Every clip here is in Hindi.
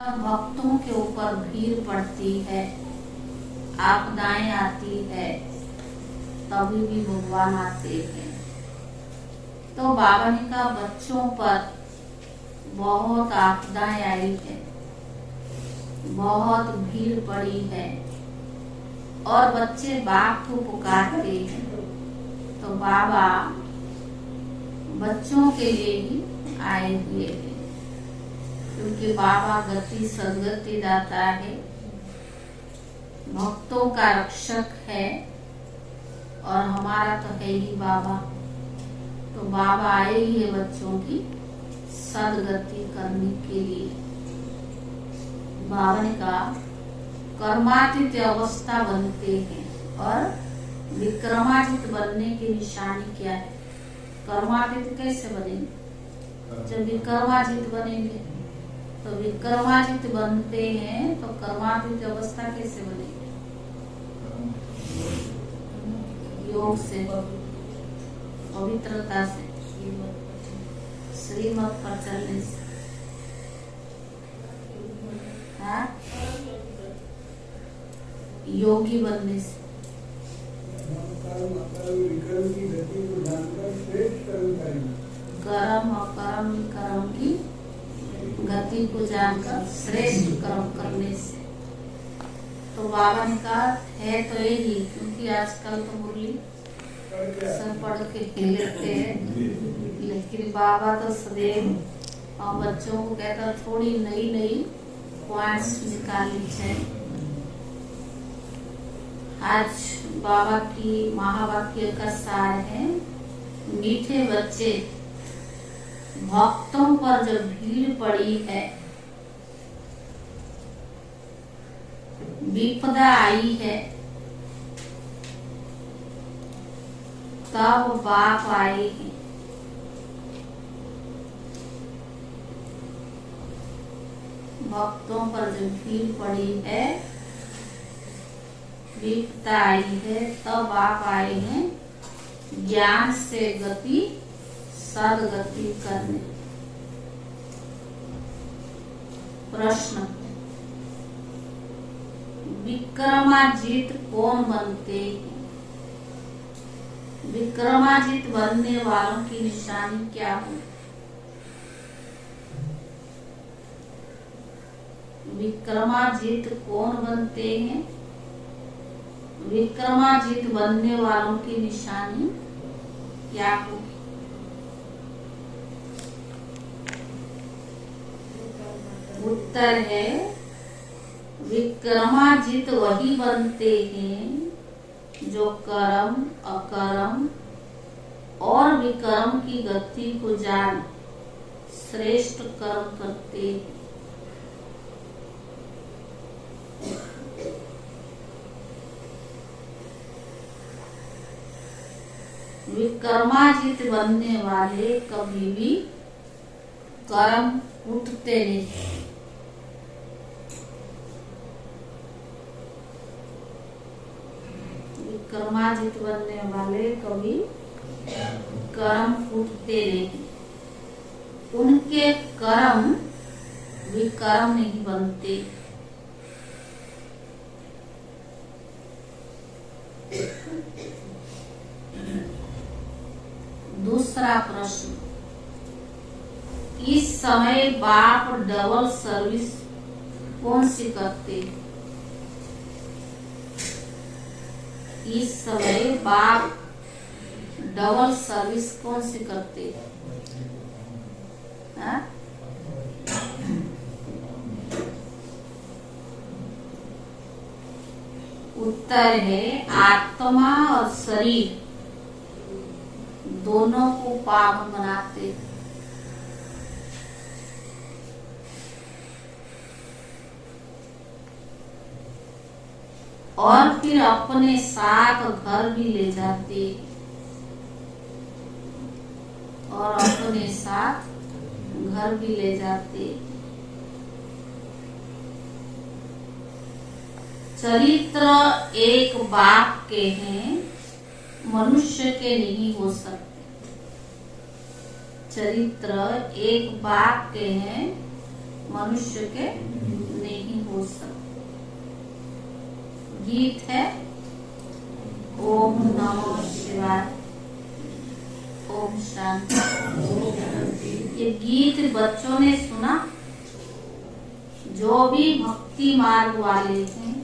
भक्तों के ऊपर भीड़ पड़ती है, आपदाएं आती है, तभी भी भगवान आते हैं। तो बाबा ने कहा बच्चों पर बहुत आपदाएं आई है, बहुत भीड़ पड़ी है और बच्चे बाप को पुकारते हैं। तो बाबा बच्चों के लिए ही आए हुए हैं, क्योंकि बाबा गति सदगति दाता है, भक्तों का रक्षक है और हमारा तो है ही बाबा। तो बाबा आए ही है बच्चों की सदगति करने के लिए। बाबा ने कहा कर्मातीत अवस्था बनते हैं और विक्रमादित्य बनने की निशानी क्या है? कर्मातीत कैसे बनेंगे? जब विक्रमादित्य बनेंगे तो विक्रमादित बनते हैं, तो कर्मातीत अवस्था कैसे बनेगी? योग से, पवित्रता से, श्रीमत पर चलने से। हाँ? योगी बनने से। कर्म अकर्म कर्म की गति को जानकर श्रेष्ठ कर्म करने से। तो बाबा ने कहा है तो यही, क्योंकि आजकल तो मुरली सब पढ़ के लेते हैं, लेकिन बाबा तो सदैव और बच्चों को कहता थोड़ी नई नई पॉइंट्स निकाल लीजिए। आज बाबा की महावाक्य का सार है, मीठे बच्चे भक्तों पर जब भीड़ पड़ी है, विपदा आई है, तब बाप आए हैं। भक्तों पर जब भीड़ पड़ी है, विपदा आई है, तब बाप आए हैं ज्ञान से गति सदगति करने। प्रश्न, विक्रमाजित कौन बनते हैं? विक्रमाजित बनने वालों की निशानी क्या हो? विक्रमाजित कौन बनते हैं? विक्रमाजित बनने वालों की निशानी क्या हो? उत्तर है विक्रमाजित वही बनते हैं जो कर्म अकर्म और विकर्म की गति को जान श्रेष्ठ कर्म करते हैं। विक्रमाजित बनने वाले कभी भी कर्म उठते नहीं। विक्रमाजित बनने वाले कभी कर्म फूटते नहीं, उनके कर्म विकर्म नहीं बनते। दूसरा प्रश्न, इस समय बाप डबल सर्विस कौन सी करते? इस समय बाप डबल सर्विस कौन सी करते? हाँ? उत्तर है आत्मा और शरीर दोनों को पावन बनाते। और फिर अपने साथ घर भी ले जाते और अपने साथ घर भी ले जाते। चरित्र एक बाप के हैं, मनुष्य के नहीं हो सकते। चरित्र एक बाप के हैं, मनुष्य के सकते। गीत है ओम नमो शिवाय, ओम शांति। ये गीत बच्चों ने सुना, जो भी भक्ति मार्ग वाले हैं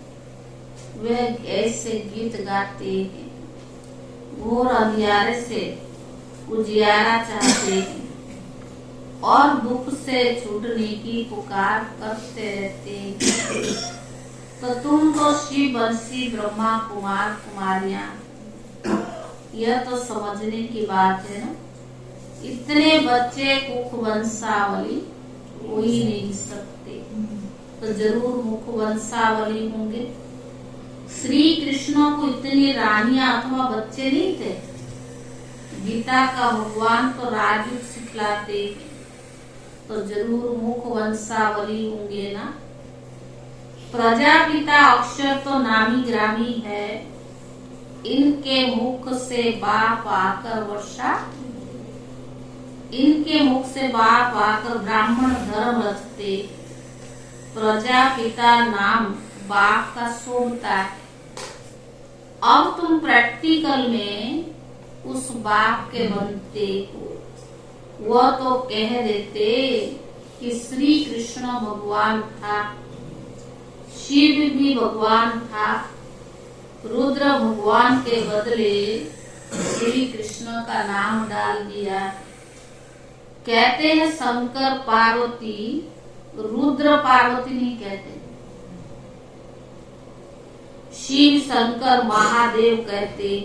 वे ऐसे गीत गाते हैं। घोर अंधियारे से उजियारा चाहते हैं और दुख से छूटने की पुकार करते रहते हैं। तो तुम तो शिव बंसी ब्रह्मा कुमार कुमारियां, यह तो समझने की बात है ना। इतने बच्चे कुख वंशावली हो ही नहीं सकते, तो जरूर मुख वंशावली होंगे। श्री कृष्ण को इतनी रानियां अथवा बच्चे नहीं थे। गीता का भगवान तो राजयुग सिखलाते, तो जरूर मुख वंशावली होंगे ना। प्रजापिता अक्षर तो नामी ग्रामी है, इनके मुख से बाप आकर वर्षा, इनके मुख से बाप आकर ब्राह्मण धर्म रचते। प्रजापिता नाम बाप का शोभता है। अब तुम प्रैक्टिकल में उस बाप के बनते हो। वह तो कह देते कि श्री कृष्ण भगवान था, शिव भी भगवान था, रुद्र भगवान के बदले श्री कृष्ण का नाम डाल दिया। कहते हैं शंकर पार्वती, रुद्र पार्वती नहीं कहते। शिव शंकर महादेव कहते।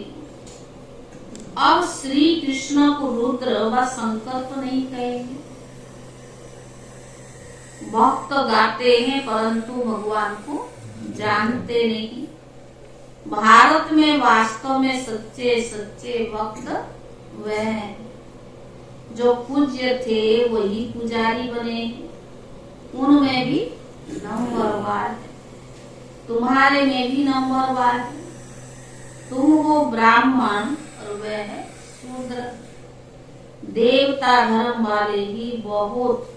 अब श्री कृष्ण को रुद्र व शंकर तो नहीं कहेंगे। भक्त गाते हैं परंतु भगवान को जानते नहीं। भारत में वास्तव में सच्चे सच्चे भक्त वह हैं जो पूज्य थे, वही पुजारी बने। उनमें भी नंबरवार है, तुम्हारे में भी नंबरवार है। तुम हो ब्राह्मण और वह है शूद्र। देवता धर्म वाले ही बहुत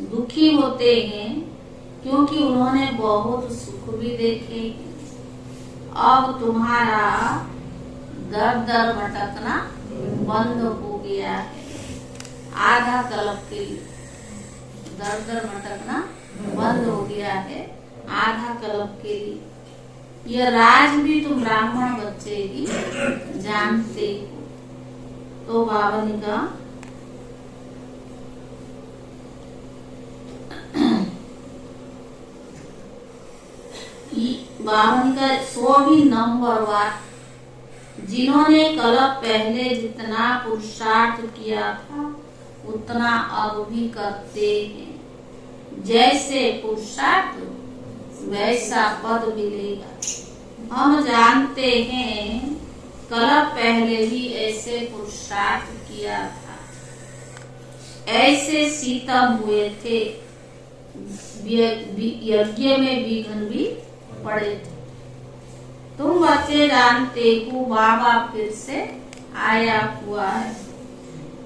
दुखी होते हैं, क्योंकि उन्होंने बहुत सुख भी देखे। अब तुम्हारा दर दर भटकना बंद हो गया है। आधा कल्प के लिए दर दर भटकना बंद हो गया है, आधा कल्प के लिए। यह राज भी तुम ब्राह्मण बच्चे ही जानते हो। तो बाबा ने कहा बावन का 100 नंबरवार, जिन्होंने कल्प पहले जितना पुरुषार्थ किया था उतना अब भी करते हैं। जैसे पुरुषार्थ वैसा पद मिलेगा। हम जानते हैं कल्प पहले भी ऐसे पुरुषार्थ किया था, ऐसे सीतम हुए थे, यज्ञ में विघ्न भी पड़े थे। तुम बच्चे जानते हो बाबा फिर से आया हुआ है।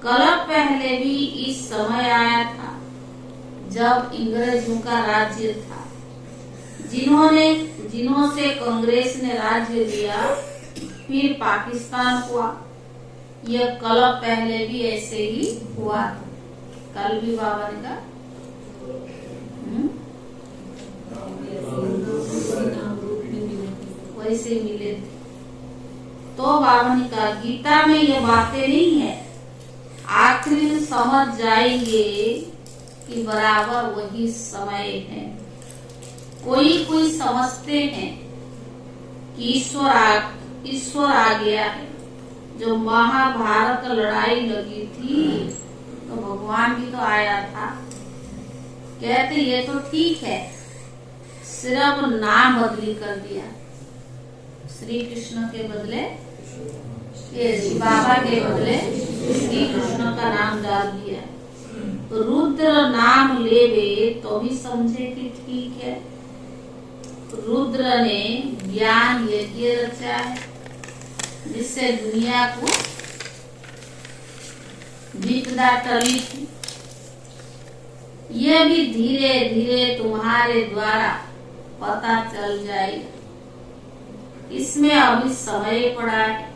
कल्प पहले भी इस समय आया था जब अंग्रेजों का राज्य था। जिन्हों से कांग्रेस ने राज्य लिया, फिर पाकिस्तान हुआ। यह कल्प पहले भी ऐसे ही हुआ था। कल भी बाबा ने कहा वैसे मिले थे। तो बाबा ने कहा गीता में ये बातें नहीं है, आखिर समझ जाएंगे कि बराबर वही समय है। कोई कोई समझते हैं कि ईश्वर आ गया है। जो महाभारत लड़ाई लगी थी तो भगवान भी तो आया था। कहते ये तो ठीक है, सिर्फ नाम बदली कर दिया। श्री कृष्ण के बदले बाबा के बदले श्री कृष्ण का नाम डाल दिया। तो रुद्र नाम लेवे तो भी समझे कि ठीक है। रुद्र ने ज्ञान यज्ञ रचा है, जिससे दुनिया को विपदा टली थी। यह भी धीरे धीरे तुम्हारे द्वारा पता चल जाएगा। इसमें अभी समय पड़ा है,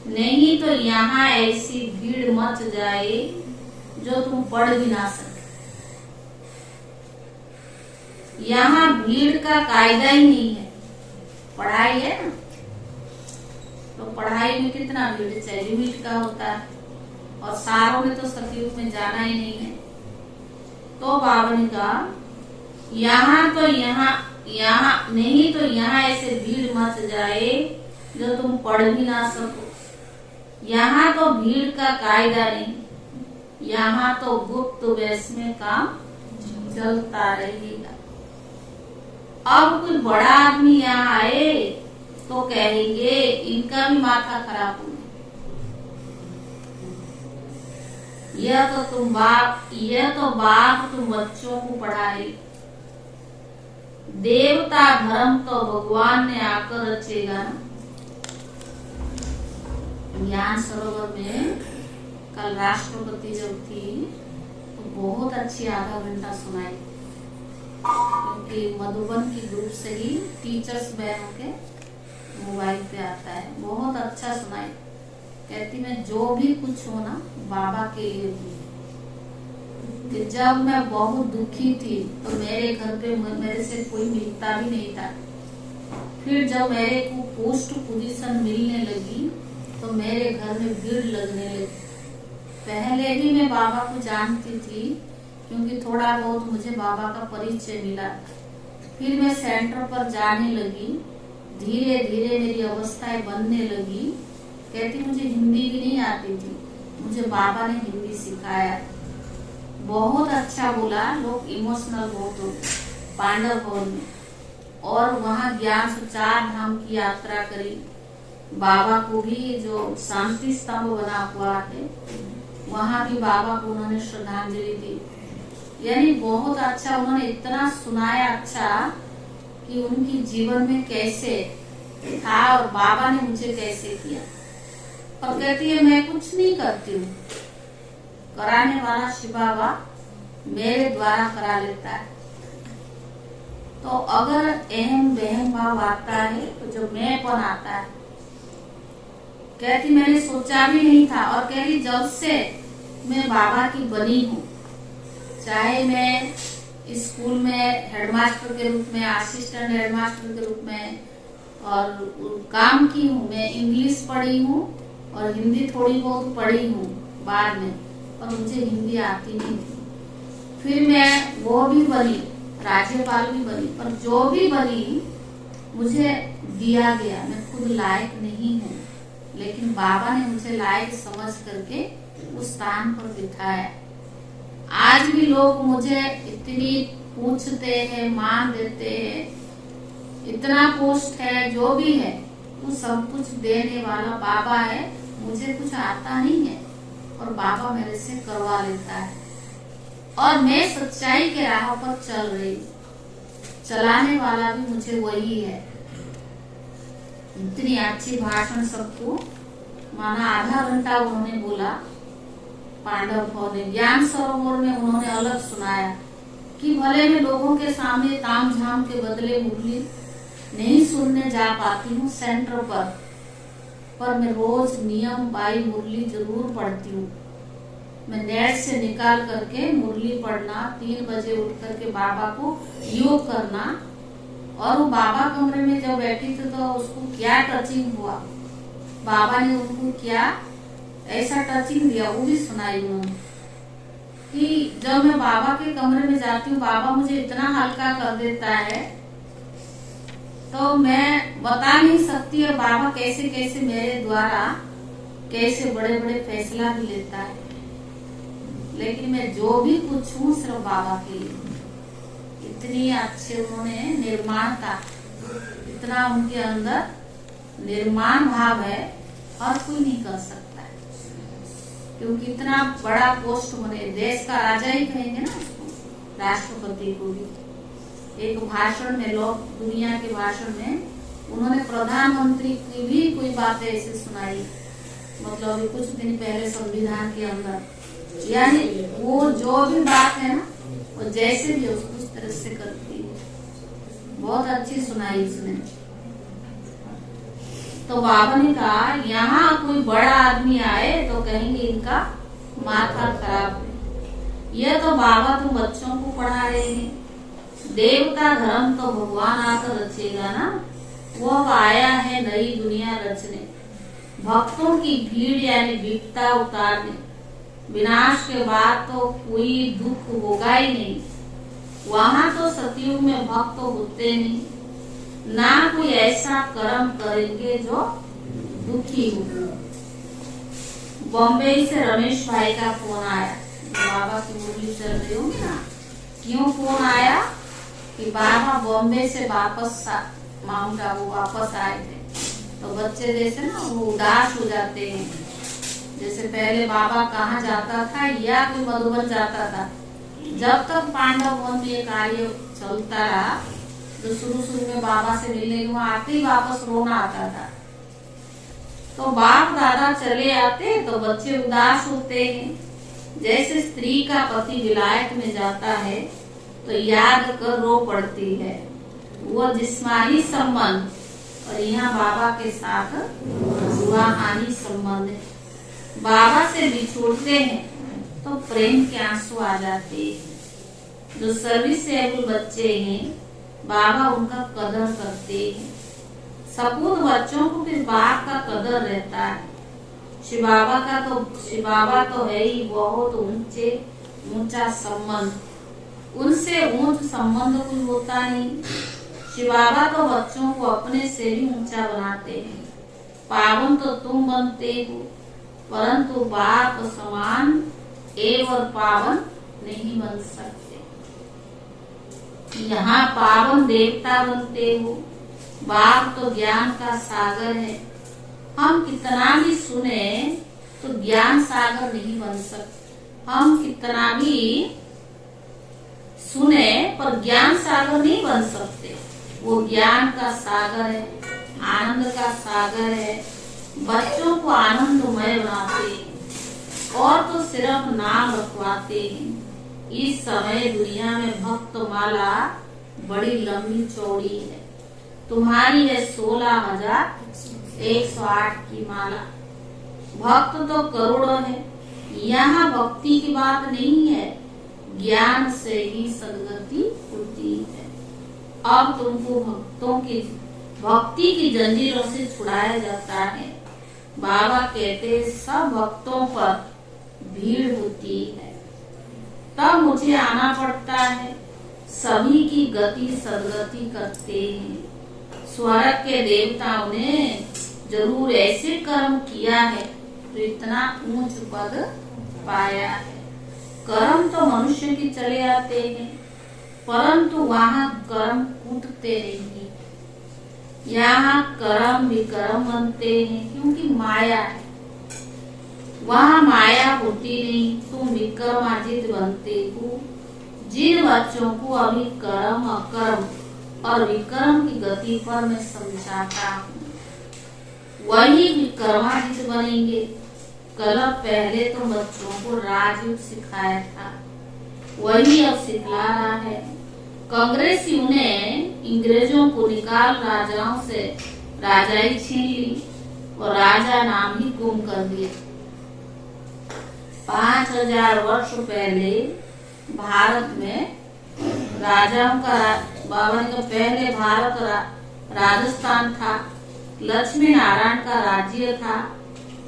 नहीं तो यहाँ ऐसी भीड़ मच जाए जो तुम पढ़ भी ना सके। यहाँ भीड़ का कायदा ही नहीं है। पढ़ाई है ना, तो पढ़ाई में कितना भीड़ चाहिए, लिमिट का होता है, और सारों में तो सतयुग में जाना ही नहीं है। तो बाबा ने कहा यहाँ तो यहाँ नहीं तो यहाँ ऐसे भीड़ मच जाए जो तुम पढ़ भी ना सको। यहाँ तो भीड़ का कायदा नहीं, यहाँ तो गुप्त वेश में काम चलता रहेगा। अब कोई बड़ा आदमी यहाँ आए तो कहेंगे इनका भी माथा खराब हो गया। यह तो बाप तुम बच्चों को पढ़ाए। देवता धर्म तो भगवान ने आकर रचेगा ना। ज्ञान सरोवर में कल राष्ट्रपति जब थी तो बहुत अच्छी आधा घंटा सुनाई, क्योंकि मधुबन की ग्रुप से ही टीचर्स बहनों के मोबाइल पे आता है। बहुत अच्छा सुनाई। कहती मैं जो भी कुछ हो ना बाबा के लिए भी। कि जब मैं बहुत दुखी थी तो मेरे घर पे मेरे से कोई मिलता भी नहीं था। फिर जब मेरे को पोस्ट पोजीशन मिलने लगी तो मेरे घर में भीड़ लगने लगी। पहले भी मैं बाबा को जानती थी, क्योंकि थोड़ा बहुत मुझे बाबा का परिचय मिला। फिर मैं सेंटर पर जाने लगी, धीरे धीरे मेरी अवस्थाएं बनने लगी। कहती मुझे हिंदी भी नहीं आती थी, मुझे बाबा ने हिंदी सिखाया। बहुत अच्छा बोला, लोग इमोशनल बहुत हो पांडव भवन में। और वहाँ ज्ञान से 4 धाम की यात्रा करी। बाबा को भी जो शांति स्तंभ बना हुआ है वहाँ भी बाबा को उन्होंने श्रद्धांजलि दी। यानी बहुत अच्छा उन्होंने इतना सुनाया अच्छा कि उनकी जीवन में कैसे था और बाबा ने मुझे कैसे किया। और कहती है मैं कुछ नहीं करती हूँ, कराने वाला शिव बाबा मेरे द्वारा करा लेता है। तो अगर अहम बहम भाव आता है तो जो मैंपन आता है, कहती मैंने सोचा भी नहीं था। और कहती जब से मैं बाबा की बनी हूँ, चाहे मैं स्कूल में हेडमास्टर के रूप में, असिस्टेंट हेडमास्टर के रूप में और काम की हूँ, मैं इंग्लिश पढ़ी हूँ और हिंदी थोड़ी बहुत पढ़ी हूँ बाद में, और मुझे हिंदी आती नहीं थी। फिर मैं वो भी बनी, राज्यपाल भी बनी, पर जो भी बनी मुझे दिया गया। मैं खुद लायक नहीं हूँ, लेकिन बाबा ने मुझे लायक समझ करके उस स्थान पर बिठाया। आज भी लोग मुझे इतनी पूछते हैं, मान देते हैं, इतना पोस्ट है, जो भी है वो सब कुछ देने वाला बाबा है। मुझे कुछ आता नहीं है और बाबा मेरे से करवा लेता है। और मैं सच्चाई के राह पर चल रही, चलाने वाला भी मुझे वही है। इतनी अच्छी भाषण सबको, माना आधा घंटा उन्होंने बोला। पांडव भवन ने ज्ञान सरोवर में उन्होंने अलग सुनाया कि भले मैं लोगों के सामने ताम झाम के बदले मुरली नहीं सुनने जा पाती हूँ सेंटर पर मैं रोज नियम बाई मुरली जरूर पढ़ती हूँ। मैं नेट से निकाल करके मुरली पढ़ना, 3 बजे उठ करके बाबा को योग करना। और वो बाबा कमरे में जब बैठी थी तो उसको क्या टचिंग हुआ, बाबा ने उनको क्या ऐसा टचिंग दिया, वो भी सुनाई उन्होंने। कि जब मैं बाबा के कमरे में जाती हूँ, बाबा मुझे इतना हल्का कर देता है तो मैं बता नहीं सकती। और बाबा कैसे कैसे मेरे द्वारा कैसे बड़े बड़े फैसला भी लेता है। लेकिन मैं जो भी कुछ हूँ सिर्फ बाबा के लिए। इतनी अच्छे उन्होंने निर्माण था, इतना उनके अंदर निर्माण भाव है, और कोई नहीं कर सकता है। क्योंकि इतना बड़ा पोस्ट बने, देश का राजा ही कहेंगे ना उसको, राष्ट्रपति को भी। एक भाषण में, लोग दुनिया के भाषण में उन्होंने प्रधानमंत्री की भी कोई बातें ऐसे सुनाई, मतलब अभी कुछ दिन पहले संविधान के अंदर। यानी वो जो भी बात है ना, वो जैसे भी उसको उस तरह से करती है। बहुत अच्छी सुनाई उसने। तो बाबा ने कहा यहाँ कोई बड़ा आदमी आए तो कहेंगे इनका माथा खराब है। यह तो बाबा तुम बच्चों को पढ़ा रहे हैं। देवता धर्म तो भगवान आकर रचेगा ना। वो अब आया है नई दुनिया रचने, भक्तों की भीड़ यानी विपदा उतारने। विनाश के बाद तो कोई दुख होगा ही नहीं। वहाँ तो सतयुग में भक्त होते नहीं, ना कोई ऐसा कर्म करेंगे जो दुखी हो। बॉम्बे से रमेश भाई का फोन आया, बाबा की मुरली चल रही होगी ना। क्यों फोन आया कि बाबा बॉम्बे से वापस माउंट आबू वापस आए थे। तो बच्चे जैसे ना वो उदास हो जाते हैं। जैसे पहले बाबा कहाँ जाता था या कोई मधुबन जाता था, जब तक पांडव वन में ये कार्य चलता रहा तो शुरू में बाबा से मिलने के वहां आते ही वापस रोना आता था। तो बाप दादा चले आते तो बच्चे उदास होते हैं। जैसे स्त्री का पति विलायत में जाता है तो याद कर रो पड़ती है, वो जिस्मानी संबंध। और यहाँ बाबा के साथ रूहानी संबंध है। बाबा से बिछोड़ते हैं तो प्रेम के आंसू आ जाते हैं। जो सर्विसेबल बच्चे हैं बाबा उनका कदर करते हैं। सपूत बच्चों को किस बाप का कदर रहता है। शिव बाबा तो है ही बहुत ऊंचा संबंध, उनसे ऊंच संबंध कोई होता नहीं। शिव बाबा तो बच्चों को अपने से भी ऊंचा बनाते हैं। पावन तो तुम बनते हो, परंतु बाप समान एवं पावन नहीं बन सकते। यहाँ पावन देवता बनते हो। बाप तो ज्ञान का सागर है। हम कितना भी सुने तो ज्ञान सागर नहीं बन सकते। हम कितना भी सुने पर ज्ञान सागर नहीं बन सकते। वो ज्ञान का सागर है, आनंद का सागर है। बच्चों को आनंदमय बनाते हैं और तो सिर्फ नाम रखवाते हैं। इस समय दुनिया में भक्त माला बड़ी लंबी चौड़ी है। तुम्हारी है 16,108 की माला। भक्त तो करोड़ों है। यहाँ भक्ति की बात नहीं है, ज्ञान से ही सदगति होती है। अब तुमको भक्तों की भक्ति की जंजीरों से छुड़ाया जाता है। बाबा कहते सब भक्तों पर भीड़ होती है, तब मुझे आना पड़ता है। सभी की गति सदगति करते हैं। स्वर्ग के देवताओं ने जरूर ऐसे कर्म किया है तो इतना ऊंच पद पाया है। कर्म तो मनुष्य की चले आते हैं, परंतु वहाँ कर्म कूटते नहीं। यहाँ कर्म विकर्म बनते हैं क्योंकि माया है। वहाँ माया होती नहीं, तुम विक्रमाजित बनते हो। जिन बच्चों को अभी कर्म अकर्म और विक्रम की गति पर मैं समझाता हूँ, वही विक्रमाजित बनेंगे। कल पहले तो बच्चों को राजयोग सिखाया था, वही अब सिखला रहा है। कांग्रेसियों ने अंग्रेजों को निकाल राजाओं से राजाई छीन ली और राजा नाम ही गुम कर दिया। 5000 वर्ष पहले भारत में राजाओं का बावन का पहले भारत राजस्थान था। लक्ष्मी नारायण का राज्य था,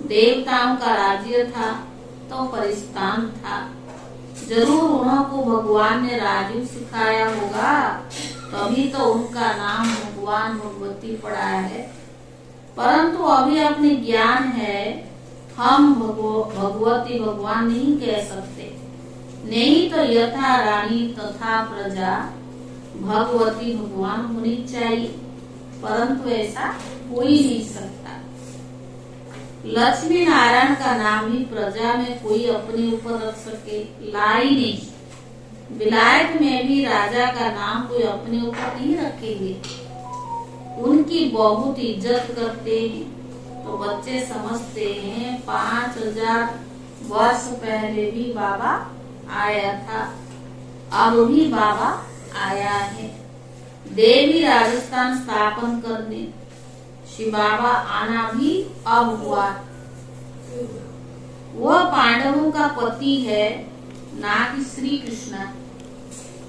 देवताओं का राज्य था, तो परिस्तान था। जरूर उनको भगवान ने राजयोग सिखाया होगा, तभी तो उनका नाम भगवान भगवती पड़ा है। परंतु अभी अपने ज्ञान है, हम भगवती भगवान नहीं कह सकते। नहीं तो यथा रानी तथा प्रजा भगवती भगवान होनी चाहिए, परंतु ऐसा हो ही नहीं सकता। लक्ष्मी नारायण का नाम ही प्रजा में कोई अपने ऊपर रख सके, लाई नहीं। विलायत में भी राजा का नाम कोई अपने ऊपर नहीं रखेंगे, उनकी बहुत इज्जत करते हैं। तो बच्चे समझते हैं 5000 वर्ष पहले भी बाबा आया था, अब भी बाबा आया है। देवी राजस्थान स्थापन करने शिव बाबा आना भी अब हुआ। वह पांडवों का पति है, ना कि श्री कृष्ण।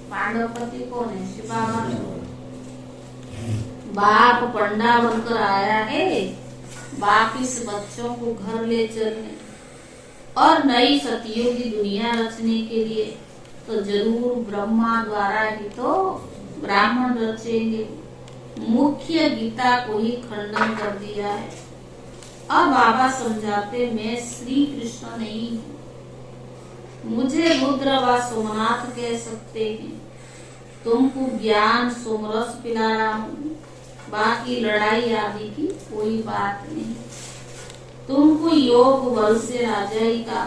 पांडव पति कौन है? शिव बाबा। बाप पंडा बनकर आया है वापिस बच्चों को घर ले चलने और नई सतियों की दुनिया रचने के लिए, तो जरूर ब्रह्मा द्वारा ही तो ब्राह्मण रचेंगे। मुख्य गीता को ही खंडन कर दिया है। अब बाबा समझाते, मैं श्री कृष्ण नहीं हूँ, मुझे रुद्र व सोमनाथ कह सकते हैं। तुमको ज्ञान सोमरस पिला रहा हूँ, बाकी लड़ाई आदि की कोई बात नहीं। तुमको योग बल से राजाई का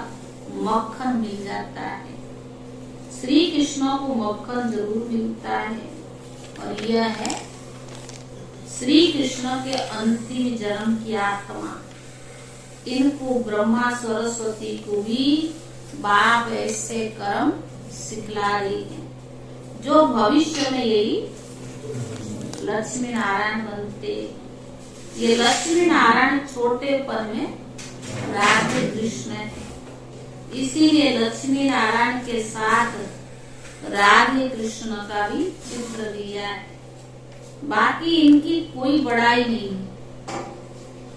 मक्खन मिल जाता है। श्री कृष्ण को मक्खन जरूर मिलता है, और यह है श्री कृष्ण के अंतिम जन्म की आत्मा। इनको ब्रह्मा सरस्वती को भी बाप ऐसे कर्म सिखला रही है, जो भविष्य में यही लक्ष्मी नारायण बनते। ये लक्ष्मी नारायण छोटे पद में राधे कृष्ण है, इसीलिए लक्ष्मी नारायण के साथ राधे कृष्ण का भी चित्र दिया है। बाकी इनकी कोई बड़ाई नहीं।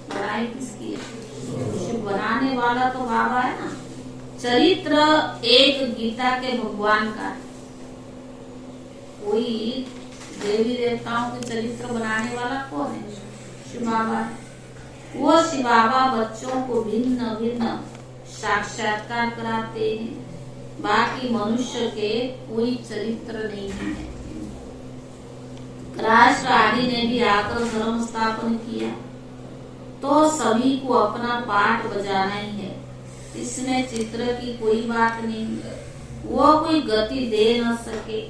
बड़ाई किसकी है? बनाने वाला तो बाबा है ना। चरित्र एक गीता के भगवान का है। कोई देवी देवताओं के चरित्र बनाने वाला कौन है? शिव बाबा है। वो शिव बाबा बच्चों को भिन्न भिन्न साक्षात्कार कराते हैं। बाकी मनुष्य के कोई चरित्र नहीं है। राष्ट्र आदि ने भी आकर धर्म स्थापन किया, तो सभी को अपना पाठ बजाना ही है। इसमें चित्र की कोई बात नहीं है। वो कोई गति दे न सके।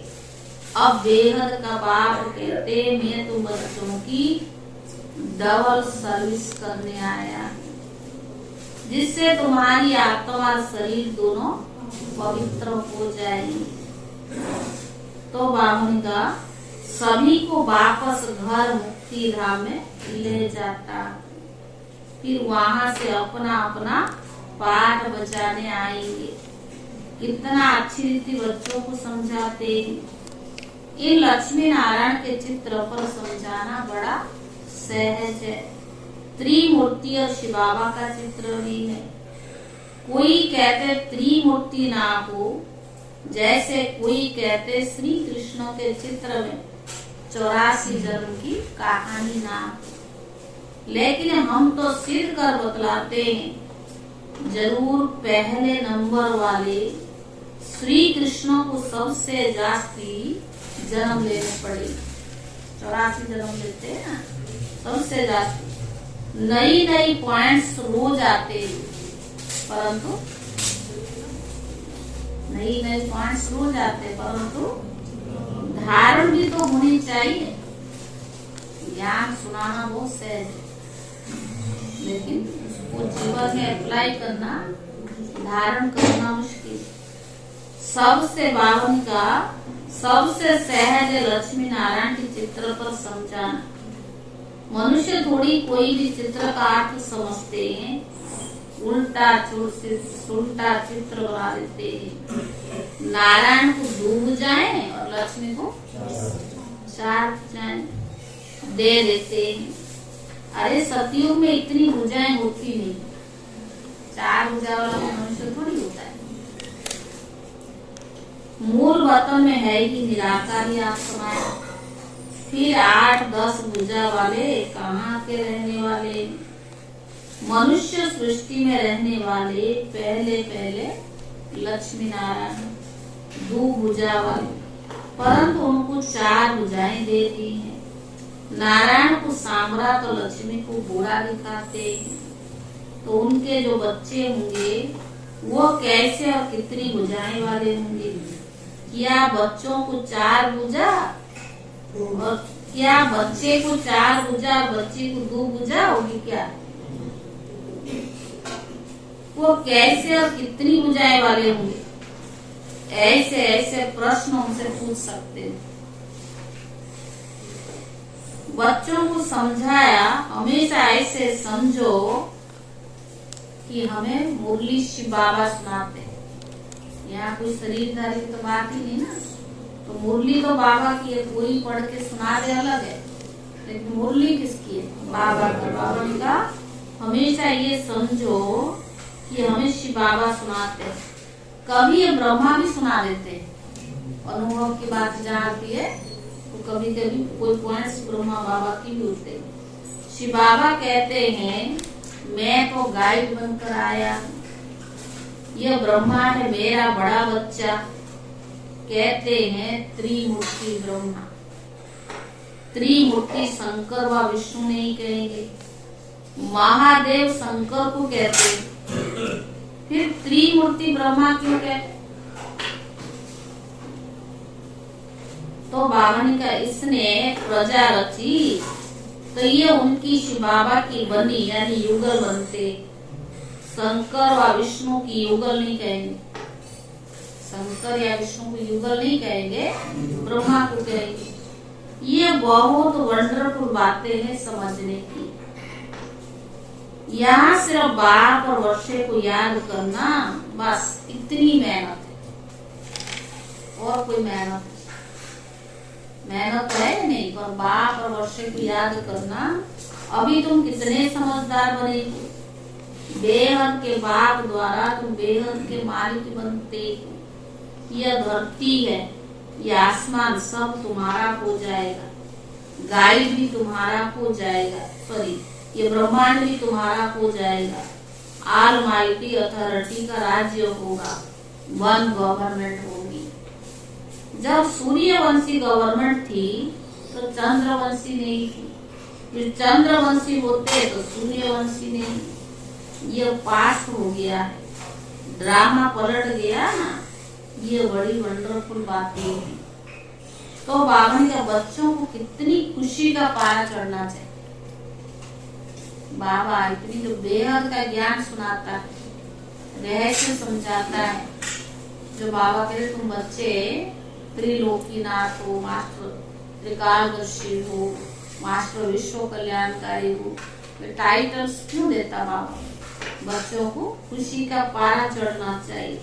अब बेहद का बाप कहते, मैं तो बच्चों की डबल सर्विस करने आया, जिससे तुम्हारी आत्मा और शरीर दोनों पवित्र हो जाएंगे। तो बाबा का सभी को वापस घर मुक्ति धाम में ले जाता, फिर वहां से अपना अपना पाठ बचाने आएंगे। कितना अच्छी रीति बच्चों को समझाते हैं। इन लक्ष्मी नारायण के चित्र पर समझाना बड़ा सहज है। त्रिमूर्ति और शिव बाबा का चित्र भी है। कोई कहते त्रिमूर्ति ना हो, जैसे कोई कहते श्री कृष्ण के चित्र में 84 जन्म की कहानी ना। लेकिन हम तो सिद्ध कर बतलाते हैं, जरूर पहले नंबर वाले श्री कृष्ण को सबसे जास्ती जन्म लेने पड़े। 84 जन्म लेते हैं ना, सबसे जास्ती। नई नई पॉइंट्स रोज आते हैं, परंतु नई नई पॉइंट्स रोज आते, परंतु धारण भी तो होनी चाहिए। ज्ञान सुनाना बहुत सहज है, लेकिन उसको जीवन में अप्लाई करना, धारण करना मुश्किल। सबसे बावन का सबसे सहज लक्ष्मी नारायण के चित्र पर समझाना। मनुष्य थोड़ी कोई भी चित्र का अर्थ समझते हैं, उल्टा चित्र बना देते हैं। नारायण को 2 भुजाएं और लक्ष्मी को 4 भुजाएं दे देते हैं। अरे सतयुग में इतनी भुजाएं होती नहीं, 4 भुजा वाला मनुष्य थोड़ी होता है। मूल वतन में है ही निराकारी आत्माएं, फिर 8-10 भुजा वाले कहाँ के रहने वाले। मनुष्य सृष्टि में रहने वाले पहले लक्ष्मी नारायण 2 भुजा वाले, परंतु उनको 4 भुजाएं दे दी हैं। नारायण को सांवरा तो लक्ष्मी को गोरा दिखाते हैं, तो उनके जो बच्चे होंगे वो कैसे और कितनी भुजाएं वाले होंगे। क्या बच्चों को 4 भुजा, और क्या बच्चे को 4 भुजा, बच्ची को 2 भुजा होगी क्या? वो कैसे और कितनी भुजाएं वाले होंगे? ऐसे ऐसे प्रश्न उनसे पूछ सकते हैं। बच्चों को समझाया हमेशा ऐसे समझो कि हमें मुरली शिव बाबा सुनाते हैं। यहाँ कोई शरीरधारी की तो बात ही नहीं ना। तो मुरली तो बाबा की है, कोई पढ़ के सुना दे अलग है, लेकिन मुरली किसकी है? बाबा की। बाबा ने कहा हमेशा ये समझो कि हमें शिव बाबा सुनाते हैं। कभी ये ब्रह्मा भी सुना देते हैं। अनुभव की बात जहाँ आती है तो कभी कभी कोई पॉइंट्स ब्रह्मा बाबा की भी होते हैं। शिव बाबा कहते हैं मैं तो गाइड बनकर आया, यह ब्रह्मा है मेरा बड़ा बच्चा। कहते हैं त्रिमूर्ति ब्रह्मा, त्रिमूर्ति शंकर व विष्णु नहीं कहेंगे, महादेव शंकर को कहते हैं। फिर त्रिमूर्ति ब्रह्मा क्यों कहते? तो बाबा ने कहा इसने प्रजा रची तो ये उनकी शिव बाबा की बनी, यानी युगल बनते। शंकर व विष्णु की युगल नहीं कहेंगे, शंकर या विष्णु को युगल नहीं कहेंगे, ब्रह्मा को कहेंगे। ये बहुत वंडरफुल बातें हैं समझने की। यहाँ सिर्फ बाप और वर्षे को याद करना, बस इतनी मेहनत है और कोई मेहनत है नहीं। पर बाप और वर्षे को याद करना, अभी तुम कितने समझदार बनेगी। बेहद के बाप द्वारा तुम बेहद के मालिक बनते। यह धरती है, यह आसमान सब तुम्हारा हो जाएगा, गाइड भी तुम्हारा हो जाएगा, सॉरी ये ब्रह्मांड भी तुम्हारा हो जाएगा। ऑलमाइटी अथॉरिटी का राज्य होगा, वन गवर्नमेंट होगी। जब सूर्यवंशी गवर्नमेंट थी तो चंद्रवंशी नहीं थी, फिर चंद्रवंशी होते तो सूर्यवंशी नहीं। ये पास्ट हो गया है, ड्रामा पलट गया ना। ये बड़ी वंडरफुल बातें हैं। तो बाबा के बच्चों को कितनी खुशी का पारा चढ़ना चाहिए। बाबा इतनी जो बेहद का ज्ञान सुनाता है, रहस्य समझाता है। जो बाबा कहते तुम बच्चे त्रिलोकीनाथ हो, मास्टर त्रिकालदर्शी हो, मास्टर विश्व कल्याणकारी हो, टाइटल्स क्यों देता बाबा? बच्चों को खुशी का पारा चढ़ना चाहिए।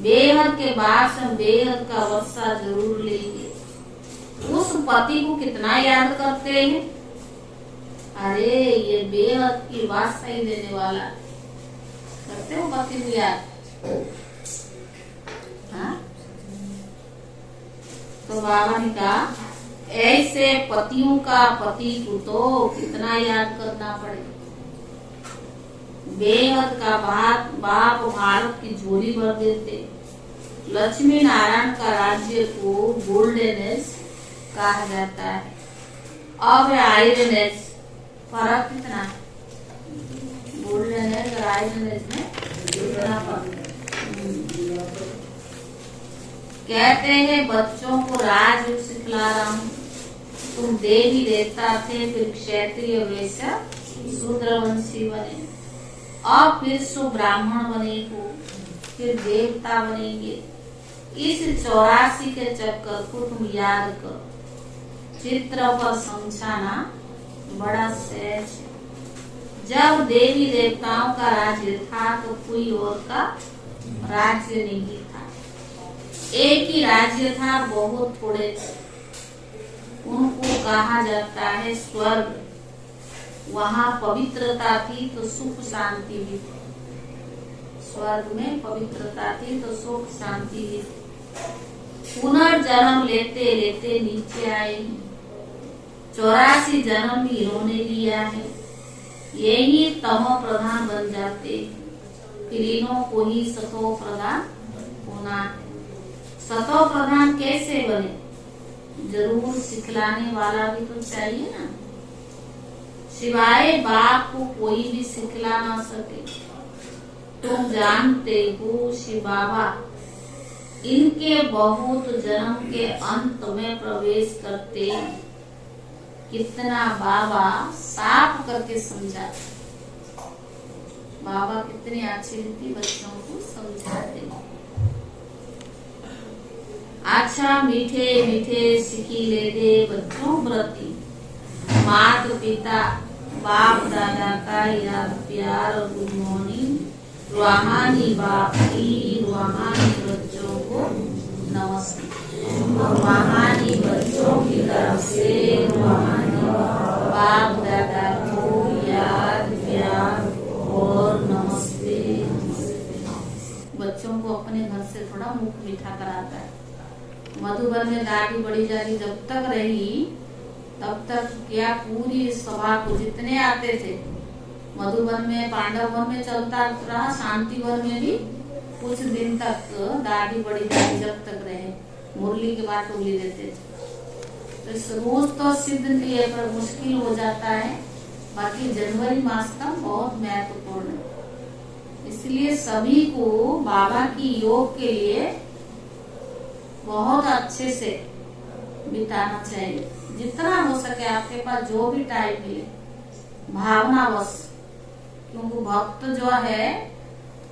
बेहद के बाद से हम बेहद का वर्षा जरूर लेंगे। उस पति को कितना याद करते हैं, अरे ये बेहद की वास्ता ही देने वाला। करते हो पति को याद? हाँ? तो बाबा ने कहा ऐसे पतियों का पति को तो कितना याद करना पड़े। बेहद का बाप भारत की झोली भर देते। लक्ष्मी नारायण का राज्य को गोल्डनेस कहा जाता है। अब आयरनेस, फर्क कितना है? गोल्डनेस और आयरनेस में कितना फर्क है? कहते हैं बच्चों को राजयोग सिखला रहा हूँ। तुम देवी देवता थे, फिर क्षत्रिय वैश्य शूद्रवंशी बने, अब फिर सो ब्राह्मण बने हो, फिर देवता बनेंगे। इस 84 के चक्कर को तुम याद करो। चित्र पर समझाना बड़ा सहज है। जब देवी देवताओं का राज्य था तो कोई और का राज्य नहीं था, एक ही राज्य था, बहुत थोड़े थे। उनको कहा जाता है स्वर्ग। वहाँ पवित्रता थी तो सुख शांति भी थी। स्वर्ग में पवित्रता थी तो सुख शांति भी थी। पुनर्जन्म लेते लेते नीचे आए। 84 जन्म भी इन्होंने लिया है। यही तमो प्रधान बन जाते, फिर इन्हों को ही सतो प्रधान होना है। सतो प्रधान कैसे बने? जरूर सिखलाने वाला भी तो चाहिए ना। सिवाय बाप को कोई भी सिखला ना सके। तुम जानते हो शिव बाबा इनके बहुत जन्म के अंत में प्रवेश करते। कितना बाबा साफ करके समझाते। बाबा कितनी अच्छी रीति बच्चों को समझाते। अच्छा मीठे मीठे सिखी ले दे बच्चों व्रती, माता पिता बाप दादा का याद प्यार और गुड मॉर्निंग। रूहानी बाप की रूहानी बच्चों को नमस्ते। रूहानी बच्चों की तरफ से रूहानी बाप दादा को याद प्यार और नमस्ते। बच्चों को अपने घर से थोड़ा मुख मीठा कराता है। मधुबन में दादी बड़ी जागी जब तक रही तब तक क्या पूरी सभा को जितने आते थे, मधुबन में पांडव वन में चलता रहा, शांति वन में भी कुछ दिन तक दादी बड़ी दादी जब तक रहे मुरली के बाद टोली देते थे। तो इस रोज तो सिद्ध नहीं है पर मुश्किल हो जाता है। बाकी जनवरी मास का बहुत महत्वपूर्ण है, इसलिए सभी को बाबा की योग के लिए बहुत अच्छे से बिताना चाहिए। जितना हो सके आपके पास जो भी टाइम मिले भावनावश, क्योंकि भक्त जो है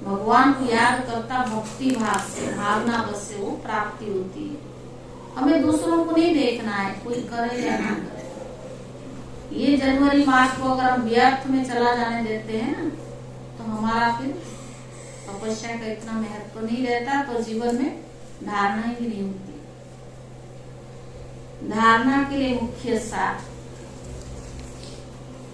भगवान को याद करता भक्ति भाव से भावनावश से वो प्राप्ति होती है। हमें दूसरों को नहीं देखना है कोई करे या ना करे। ये जनवरी मास को अगर हम व्यर्थ में चला जाने देते हैं ना तो हमारा फिर तपस्या का इतना महत्व नहीं रहता, तो जीवन में धारणा ही नहीं होती। धारणा के लिए मुख्य सार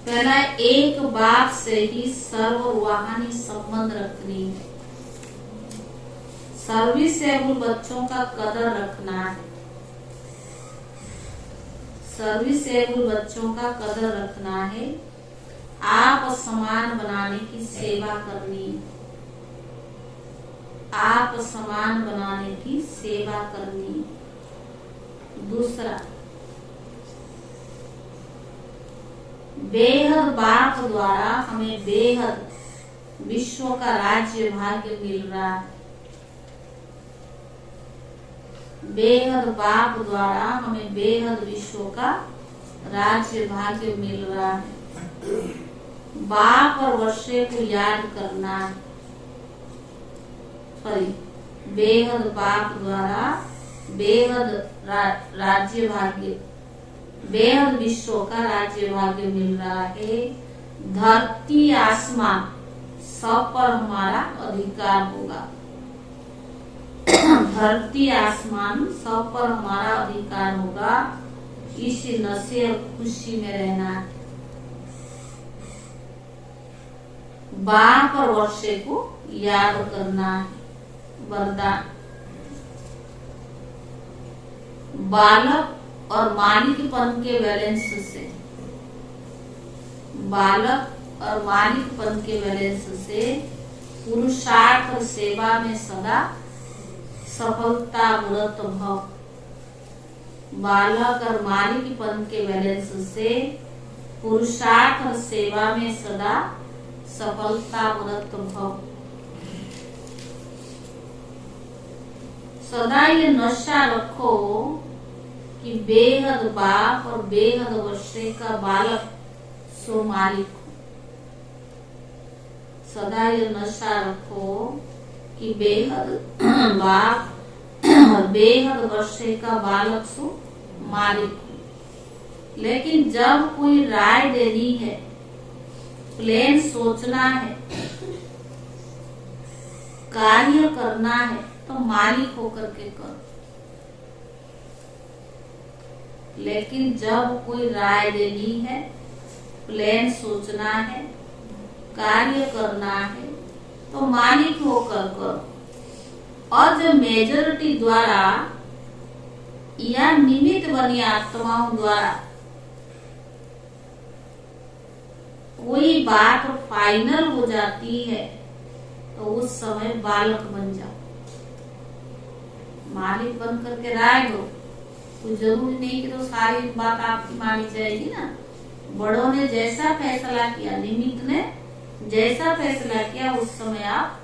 पहला, एक बाप से ही सर्व रूहानी संबंध रखनी है। सर्विसेबल बच्चों का कदर रखना है। सर्विसेबल बच्चों का कदर रखना है। आप समान बनाने की सेवा करनी है। आप समान बनाने की सेवा करनी है। दूसरा, बेहद बाप द्वारा हमें बेहद विश्व का राज्य भाग्य मिल रहा है। बेहद बाप द्वारा हमें बेहद विश्व का राज्य भाग्य मिल रहा है। बाप और वर्षे को याद करना है। बेहद बाप द्वारा बेहद राज्य भाग्य, बेहद विश्व का राज्य भाग्य मिल रहा है। धरती आसमान सब पर हमारा अधिकार होगा। धरती आसमान सब पर हमारा अधिकार होगा। इस नशे और खुशी में रहना है। बाप और वर्षे को याद करना है। वरदान, बालक और मालिकपन के बैलेंस से, बालक और मालिकपन के बैलेंस से पुरुषार्थ और सेवा में सदा सफलता व्रत भव। बालक और मालिकपन के बैलेंस से पुरुषार्थ और सेवा में सदा सफलता व्रत भव। सदा ये नशा रखो कि बेहद बाप और बेहद वर्षे का बालक सो मालिक हो। सदा ये नशा रखो कि बेहद बाप और बेहद वर्षे का बालक सो मालिक हो। लेकिन जब कोई राय देनी है, प्लेन सोचना है, कार्य करना है तो मालिक होकर के करो। लेकिन जब कोई राय देनी है, प्लान सोचना है, कार्य करना है तो मालिक होकर करो। और जो मेजॉरिटी द्वारा या निमित्त बनी आत्माओं द्वारा कोई बात फाइनल हो जाती है तो उस समय बालक बन जाओ। मालिक बन करके राय दो। कोई जरूरी नहीं कि तो सारी बात आपकी मानी जाएगी ना। बड़ों ने जैसा फैसला किया, निमित्त ने जैसा फैसला किया, उस समय आप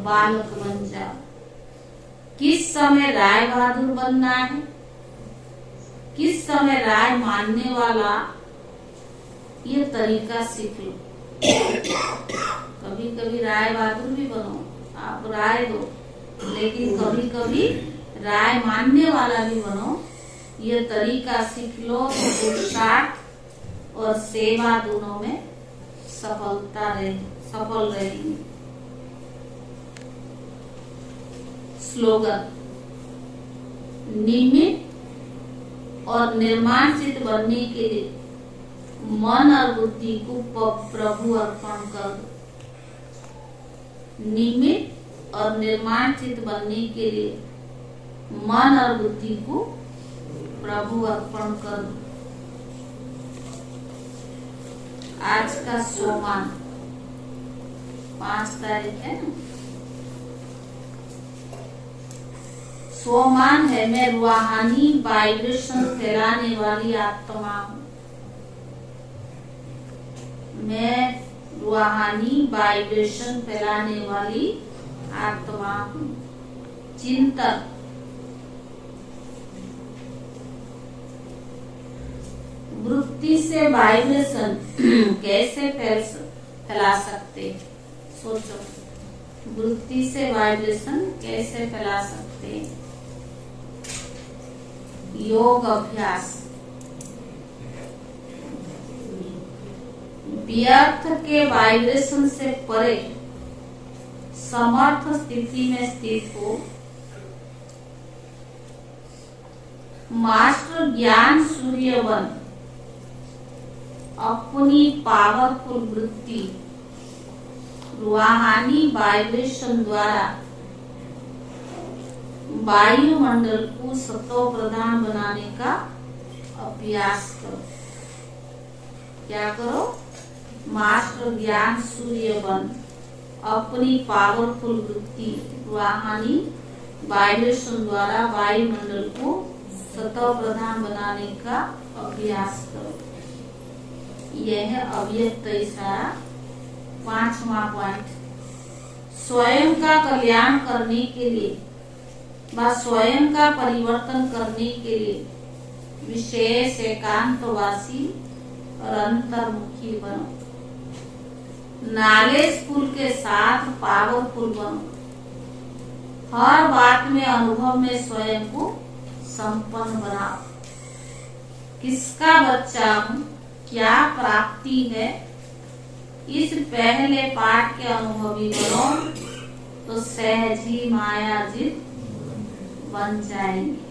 बालक बन जाओ। किस समय राय बहादुर बनना है, किस समय राय मानने वाला, ये तरीका सीख लो। कभी कभी राय बहादुर भी बनो, आप राय दो, लेकिन कभी कभी राय मानने वाला भी बनो। ये तरीका सीख लो तो पुरुषार्थ और सेवा दोनों में सफल रहेंगे। स्लोगन, निमित्त और निर्माणचित बनने के लिए मन और बुद्धि को प्रभु अर्पण कर दो। निमित्त और निर्माणचित बनने के लिए मन और बुद्धि को प्रभु अर्पण कर दो। आज का सोमवार 5 तारीख है ना। सोमवार है, मैं रूहानी वाइब्रेशन फैलाने वाली आत्मा हूँ। मैं रूहानी वाइब्रेशन फैलाने वाली आत्मा हूँ। चिंतन, वृत्ति से वाइब्रेशन कैसे फैला सकते? सोचो, वृत्ति से वाइब्रेशन कैसे फैला सकते? योग अभ्यास, व्यर्थ के वाइब्रेशन से परे समर्थ स्थिति में स्थित हो। मास्टर ज्ञान सूर्य बन अपनी पावरफुल वृत्ति रूहानी वाइब्रेशन द्वारा वायुमंडल को सतो प्रधान बनाने का अभ्यास करो। क्या करो? मास्टर ज्ञान सूर्य बन अपनी पावरफुल वृत्ति रूहानी वाइब्रेशन द्वारा वायुमंडल को सतो प्रधान बनाने का अभ्यास करो। यह है अव्यक्त इशारा। 5वां पॉइंट, स्वयं का कल्याण करने के लिए व स्वयं का परिवर्तन करने के लिए विशेष एकांतवासी और अंतर्मुखी बनो। नॉलेजफुल के साथ पावरफुल बनो। हर बात में अनुभव में स्वयं को संपन्न बनाओ। किसका बच्चा हूँ, क्या प्राप्ति है, इस पहले पाठ के अनुभवी बनो तो सहज ही मायाजित बन जाएंगे।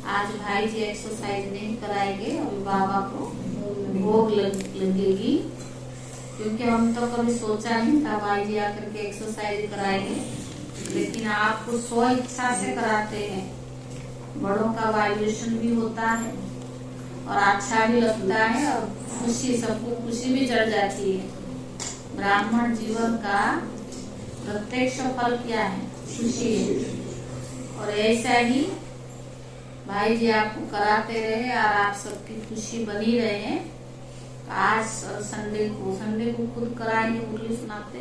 आज भाई जी एक्सरसाइज नहीं कराएंगे, अभी बाबा को भोग लगेगी, क्योंकि हम तो कभी सोचा नहीं था भाई जी आकर के एक्सरसाइज कराएंगे, लेकिन आपको स्व इच्छा से कराते हैं। बड़ों का वाइब्रेशन भी होता है और अच्छा भी लगता है और खुशी, सबको खुशी भी चढ़ जाती है। ब्राह्मण जीवन का प्रत्यक्ष फल क्या है? खुशी है। और ऐसा ही भाई जी आपको कराते रहे और आप सबकी खुशी बनी रहे। आज संडे को खुद कराएंगे, मुरली सुनाते।